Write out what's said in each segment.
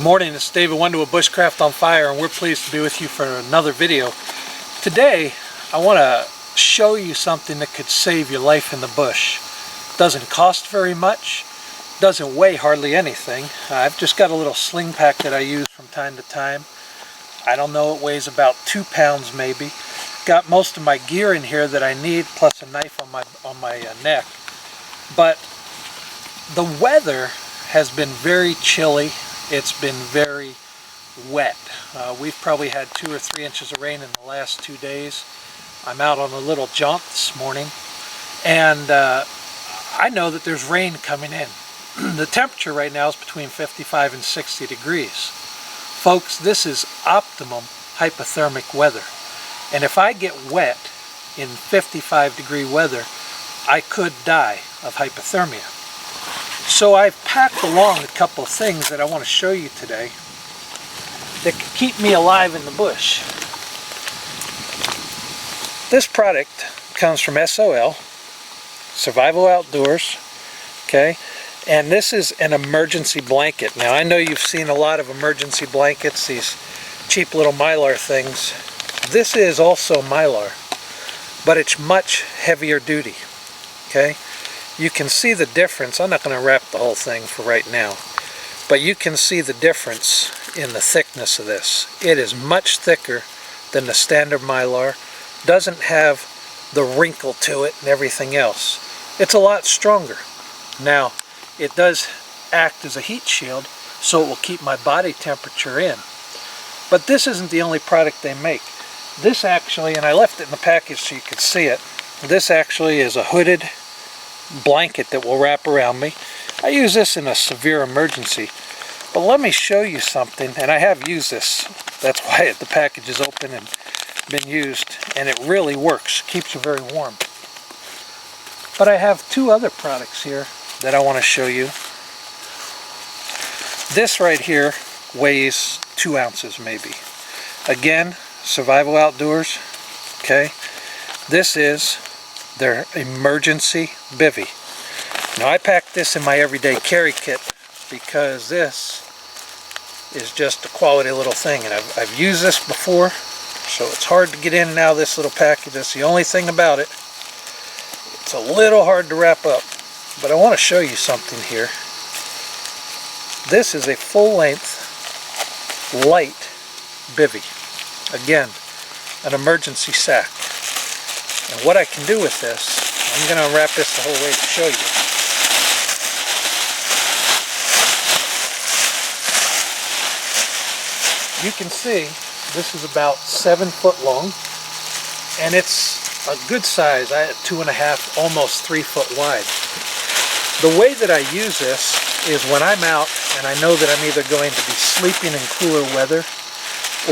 morning, it's David Wendell with Bushcraft on Fire, and we're pleased to be with you for another video. Today I want to show you something that could save your life in the bush. Doesn't cost very much, doesn't weigh hardly anything. I've just got a little sling pack that I use from time to time. I don't know, it weighs about 2 pounds maybe. Got most of my gear in here that I need, plus a knife on my neck. But the weather has been very chilly. It's been very wet. We've probably had 2 or 3 inches of rain in the last 2 days. I'm out on a little jaunt this morning, and I know that there's rain coming in. The temperature right now is between 55 and 60 degrees. Folks, this is optimum hypothermic weather. And if I get wet in 55 degree weather, I could die of hypothermia. So I've packed along a couple of things that I want to show you today that can keep me alive in the bush. This product comes from SOL, Survival Outdoors, okay? And this is an emergency blanket. Now I know you've seen a lot of emergency blankets, these cheap little Mylar things. This is also Mylar, but it's much heavier duty, okay? You can see the difference. I'm not going to wrap the whole thing for right now, but you can see the difference in the thickness of this. It is much thicker than the standard Mylar. Doesn't have the wrinkle to it and everything else. It's a lot stronger. Now, it does act as a heat shield, so it will keep my body temperature in. But this isn't the only product they make. This actually, and I left it in the package so you could see it, this actually is a hooded blanket that will wrap around me. I use this in a severe emergency, but let me show you something, and I have used this. That's why the package is open and been used, and it really works. Keeps you very warm. But I have 2 other products here that I want to show you. This right here weighs 2 ounces maybe. Again, Survival Outdoors, okay? This is their emergency bivvy. Now I packed this in my everyday carry kit because this is just a quality little thing, and I've used this before, so it's hard to get in and out of this little package. That's the only thing about it. It's a little hard to wrap up, but I want to show you something here. This is a full-length light bivvy. Again, an emergency sack. And what I can do with this, I'm going to unwrap this the whole way to show you. You can see this is about 7 foot long, and it's a good size. I had 2.5, almost 3 foot wide. The way that I use this is when I'm out and I know that I'm either going to be sleeping in cooler weather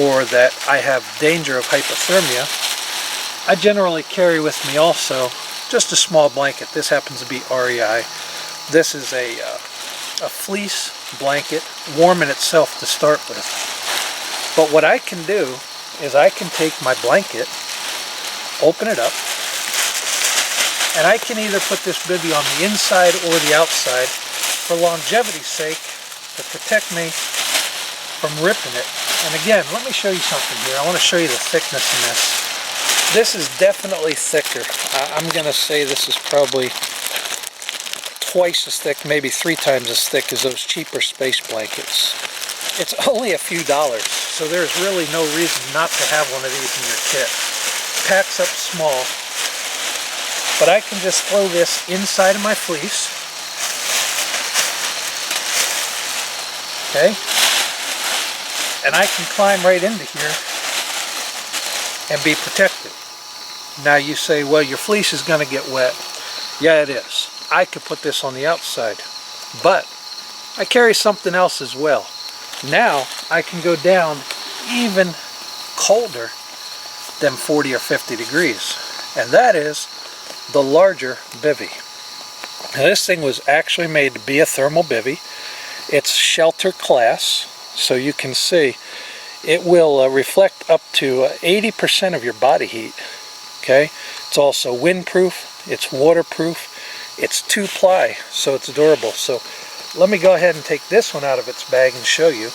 or that I have danger of hypothermia, I generally carry with me also just a small blanket. This happens to be REI. This is a fleece blanket, warm in itself to start with. But what I can do is I can take my blanket, open it up, and I can either put this bivvy on the inside or the outside for longevity's sake to protect me from ripping it. And again, let me show you something here. I want to show you the thickness in this. This is definitely thicker. I'm going to say this is probably twice as thick, maybe 3 times as thick as those cheaper space blankets. It's only a few dollars, so there's really no reason not to have one of these in your kit. Packs up small, but I can just throw this inside of my fleece. Okay? And I can climb right into here and be protected. Now you say, well, your fleece is going to get wet. Yeah, it is. I could put this on the outside, but I carry something else as well. Now I can go down even colder than 40 or 50 degrees, and that is the larger bivvy. Now this thing was actually made to be a thermal bivvy. It's shelter class, so you can see it will reflect up to 80% of your body heat. Okay, it's also windproof, it's waterproof, it's 2-ply, so it's durable. So let me go ahead and take this one out of its bag and show you.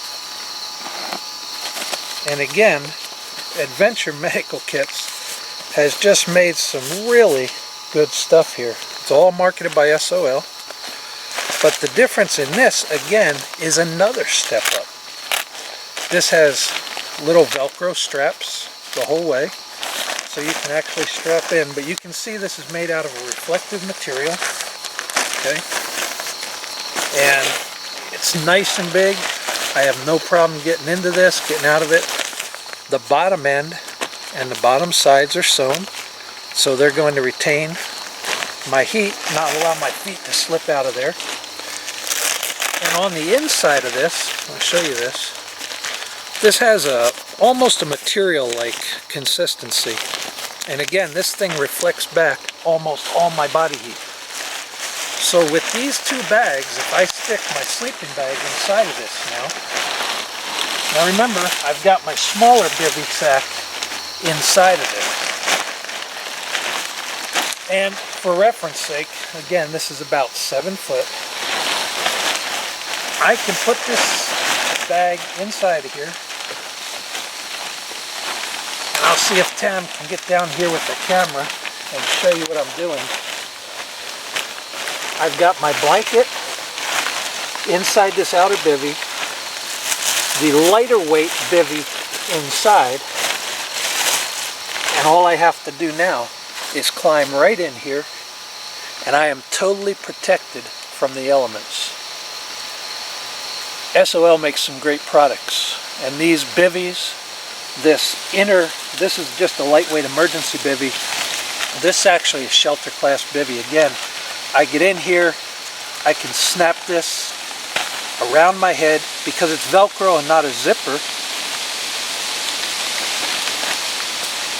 And again, Adventure Medical Kits has just made some really good stuff here. It's all marketed by SOL. But the difference in this, again, is another step up. This has little Velcro straps the whole way, so you can actually strap in. But you can see this is made out of a reflective material. Okay? And it's nice and big. I have no problem getting into this, getting out of it. The bottom end and the bottom sides are sewn, so they're going to retain my heat, not allow my feet to slip out of there. And on the inside of this, I'll show you this. This has almost a material-like consistency. And again, this thing reflects back almost all my body heat. So with these two bags, if I stick my sleeping bag inside of this now remember, I've got my smaller bivy sack inside of it. And for reference sake, again, this is about 7 foot. I can put this bag inside of here. And I'll see if Tam can get down here with the camera and show you what I'm doing. I've got my blanket inside this outer bivy, the lighter weight bivy inside, and all I have to do now is climb right in here, and I am totally protected from the elements. SOL makes some great products, and these bivvies, this is just a lightweight emergency bivvy. This actually is shelter class bivvy. Again, I get in here, I can snap this around my head because it's Velcro and not a zipper.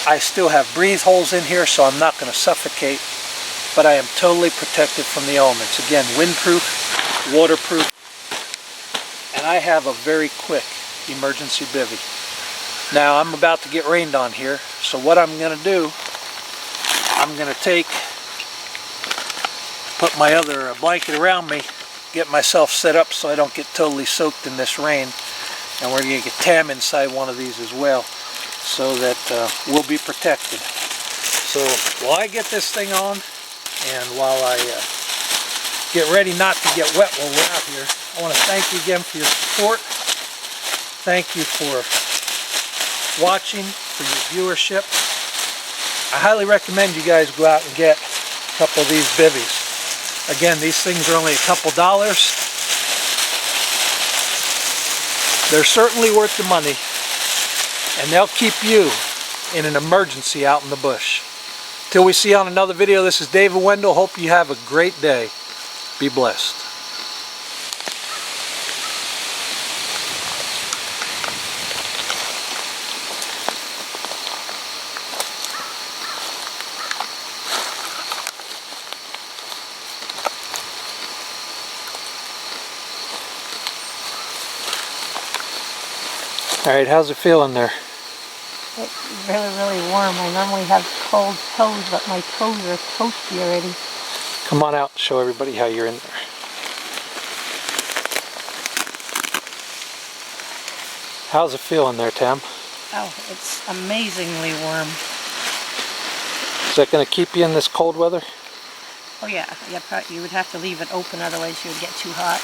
I still have breathe holes in here, so I'm not going to suffocate, but I am totally protected from the elements. Again, windproof, waterproof, and I have a very quick emergency bivvy. Now I'm about to get rained on here, so what I'm going to do, I'm going to put my other blanket around me, get myself set up so I don't get totally soaked in this rain, and we're going to get Tam inside one of these as well, so that we'll be protected. So while I get this thing on, and while I get ready not to get wet while we're out here, I want to thank you again for your support. Thank you for watching, for your viewership. I highly recommend you guys go out and get a couple of these bivvies. Again, these things are only a couple dollars. They're certainly worth the money, and they'll keep you in an emergency out in the bush. Till we see you on another video, this is David Wendell. Hope you have a great day. Be blessed. Alright, how's it feeling there? It's really, really warm. I normally have cold toes, but my toes are toasty already. Come on out and show everybody how you're in there. How's it feeling there, Tam? Oh, it's amazingly warm. Is that going to keep you in this cold weather? Oh yeah, you would have to leave it open, otherwise you would get too hot.